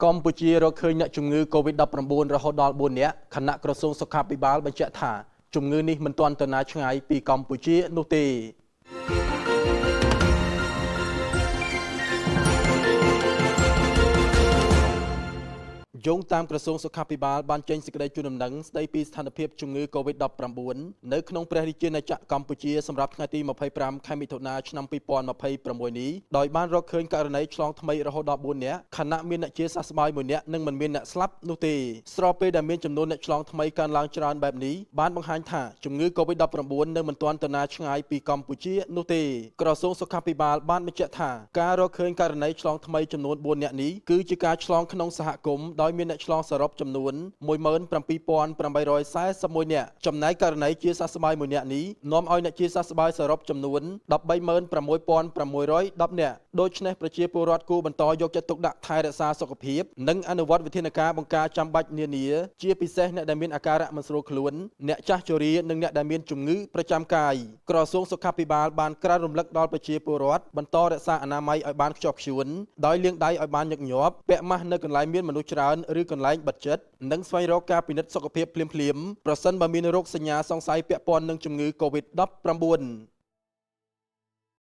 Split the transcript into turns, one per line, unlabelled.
កម្ពុជារកឃើញអ្នកជំងឺ COVID-19 រហូតដល់4នាក់ខណៈក្រសួងសុខាភិបាលបញ្ជាក់ថាជំងឺនេះមិនទាន់ទៅណាឆ្ងាយពីកម្ពុជានោះទេយោងតាមក្រសួងសុខាភិបាលបានចេញសេចក្តីជូនដំណឹងស្តីពីស្ថានភាពជំងឺ COVID-19 នៅក្នុងព្រះរាជាណាចក្រកម្ពុជាសម្រាប់ថ្ងៃទី25ខែមិថុនាឆ្នាំ2026នេះដោយបានរកឃើញករណីឆ្លងថ្មីរហូតដល់4នាក់ខណៈមានអ្នកជាសះស្បើយ1នាក់និងមិនមានអ្នកស្លាប់នោះទេស្របពេលដែលមានចំនួនអ្នកឆ្លងថ្មីកើនឡើងច្រើនបែបនេះបានបង្ហាញថាជំងឺ COVID-19 នៅមិនទាន់ទៅណាឆ្ងាយពីកម្ពុជានោះទេក្រសួងសុខាភិបាលបានបញ្ជាក់ថាការរកឃើញករណីឆ្លងថ្មីចំនួន4នាក់នេះគឺជាការឆ្លងក្នុងសហគមន៍ដោយមានអ្នកឆ្លងសរុបចំនួន 17,841 នាក់ចំណែកករណីជាសះស្បើយ1នាក់នេះនាំឲ្យអ្នកជាសះស្បើយសរុបចំនួន 136,610 នាក់ដូច្នេះប្រជាពលរដ្ឋគួរបន្តយកចិត្តទុកដាក់ថែរក្សាសុខភាពនិងអនុវត្តវិធានការបង្ការចាំបាច់នានាជាពិសេសអ្នកដែលមានអាការៈមិនស្រួលខ្លួនអ្នកចាស់ជរានិងអ្នកដែលមានជំងឺប្រចាំកាយក្រសួងសុខាភិបាលបានក្រើនរំលឹកដល់ប្រជាពលរដ្ឋបន្តរក្សាអនាម័យឲ្យបានខ្ជាប់ខ្ជួនដោយលាងដៃឲ្យបានញឹកញាប់ពាក់ម៉ាស់នៅកន្លែងមានមនុស្សច្រើនឬកន្លែងបិទជិតនិងស្វែងរកការពិនិត្យសុខភាពភ្លាមៗប្រសិនបើមានរោគសញ្ញាសង្ស័យពាក់ព័ន្ធនឹងជំងឺ COVID-19